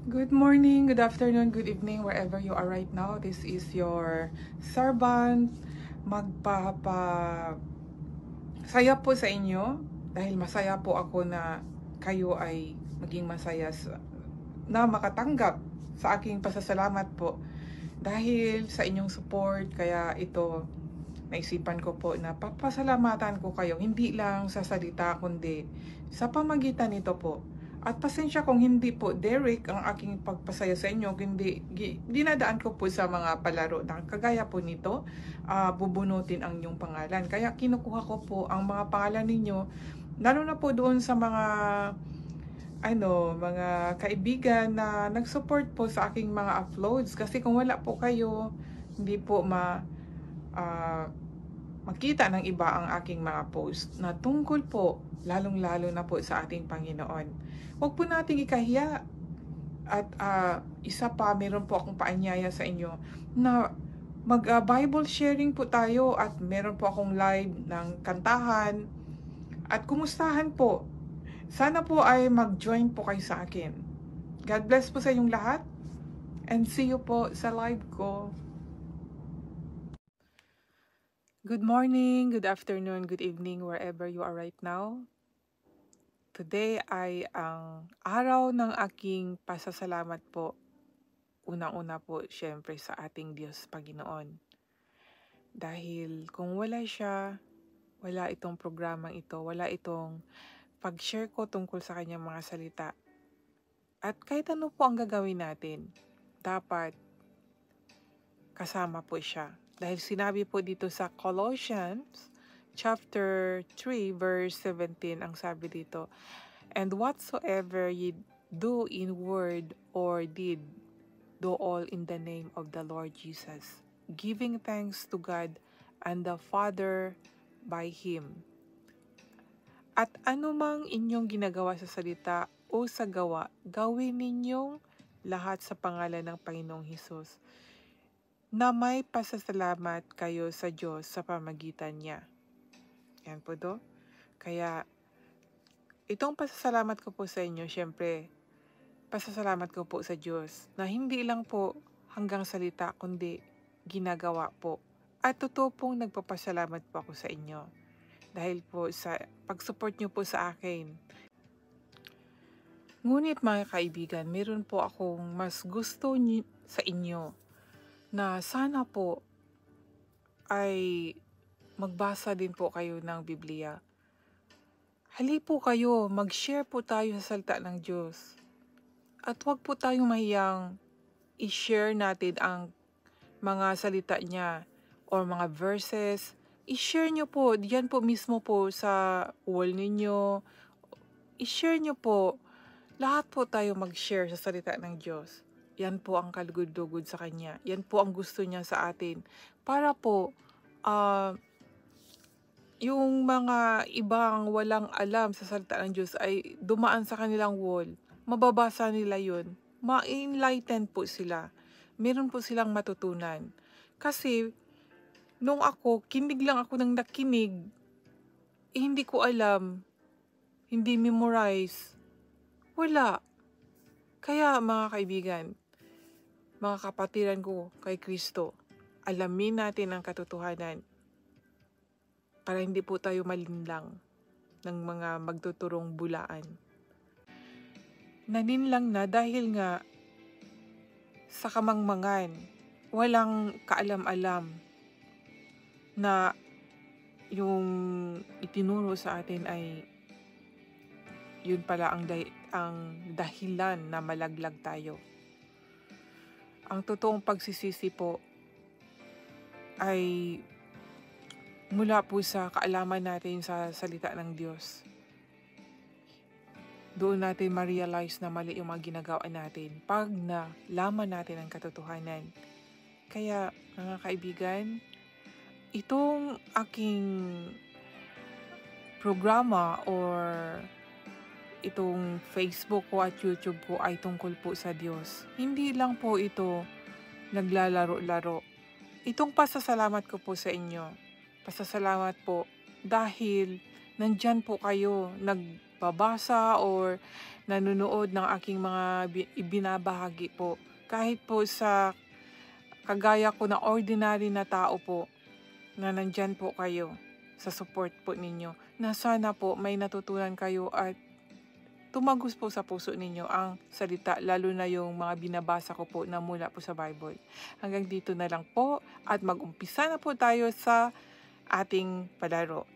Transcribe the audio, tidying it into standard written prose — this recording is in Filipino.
Good morning, good afternoon, good evening, wherever you are right now. This is your servant. Saya po sa inyo dahil masaya po ako na kayo ay maging masaya na makatanggap sa aking pasasalamat po. Dahil sa inyong support, kaya ito naisipan ko po na papasalamatan ko kayo, hindi lang sa salita kundi sa pamagitan nito po. At pasensya kung hindi po Derek ang aking pagpasaya sa inyo, hindi dinadaan ko po sa mga palaro na kagaya po nito, bubunutin ang inyong pangalan. Kaya kinukuha ko po ang mga pangalan ninyo, lalo na po doon sa mga kaibigan na nag-support po sa aking mga uploads. Kasi kung wala po kayo, hindi po makita ng iba ang aking mga post na tungkol po, lalong-lalo na po sa ating Panginoon. Huwag po nating ikahiya. At isa pa, meron po akong paanyaya sa inyo na mag-Bible sharing po tayo at meron po akong live ng kantahan at kumustahan po. Sana po ay mag-join po kayo sa akin. God bless po sa inyong lahat and see you po sa live ko. Good morning, good afternoon, good evening, wherever you are right now. Today ay ang araw ng aking pasasalamat po. Unang-una po, syempre sa ating Diyos Panginoon. Dahil kung wala siya, wala itong programang ito, wala itong pag-share ko tungkol sa kanyang mga salita. At kahit ano po ang gagawin natin, dapat kasama po siya. Dahil sinabi po dito sa Colossians chapter 3 verse 17, ang sabi dito, "And whatsoever ye do in word or deed, do all in the name of the Lord Jesus, giving thanks to God and the Father by Him." At anumang inyong ginagawa sa salita o sa gawa, gawin ninyong lahat sa pangalan ng Panginoong Hesus, na may pasasalamat kayo sa Diyos sa pamagitan niya. Yan po do. Kaya itong pasasalamat ko po sa inyo, syempre, pasasalamat ko po sa Diyos na hindi lang po hanggang salita kundi ginagawa po. At totoo pong nagpapasalamat po ako sa inyo dahil po sa pag-support nyo po sa akin. Ngunit mga kaibigan, meron po akong mas gusto sa inyo na sana po ay magbasa din po kayo ng Biblia. Hali po kayo, mag-share po tayo sa salita ng Diyos. At huwag po tayong mahiyang i-share natin ang mga salita niya or mga verses. I-share nyo po, diyan po mismo po sa wall ninyo. I-share nyo po. Lahat po tayo mag-share sa salita ng Diyos. Yan po ang kalugod-lugod sa Kanya. Yan po ang gusto niya sa atin. Para po, yung mga ibang walang alam sa salita ng Diyos ay dumaan sa kanilang wall. Mababasa nila yun. Ma-enlighten po sila. Meron po silang matutunan. Kasi, nung kinig lang ako ng nakinig, hindi ko alam, hindi memorize. Wala. Kaya mga kaibigan, mga kapatiran ko kay Kristo, alamin natin ang katotohanan para hindi po tayo malinlang ng mga magtuturong bulaan. Naninlang na dahil nga sa kamangmangan, walang kaalam-alam na yung itinuro sa atin ay yun pala ang dahilan na malaglag tayo. Ang totoong pagsisisi po ay mula po sa kaalaman natin sa salita ng Diyos. Doon natin ma-realize na mali yung mga ginagawa natin pag nalaman natin ang katotohanan. Kaya mga kaibigan, itong aking programa or itong Facebook ko at YouTube ko ay tungkol po sa Diyos. Hindi lang po ito naglalaro-laro. Itong pasasalamat ko po sa inyo. Pasasalamat po dahil nandyan po kayo, nagbabasa or nanonood ng aking mga ibinabahagi po. Kahit po sa kagaya ko na ordinary na tao po, na nandyan po kayo sa support po ninyo, na sana po may natutunan kayo at tumagos po sa puso ninyo ang salita, lalo na yung mga binabasa ko po na mula po sa Bible. Hanggang dito na lang po at mag-umpisa na po tayo sa ating palaro.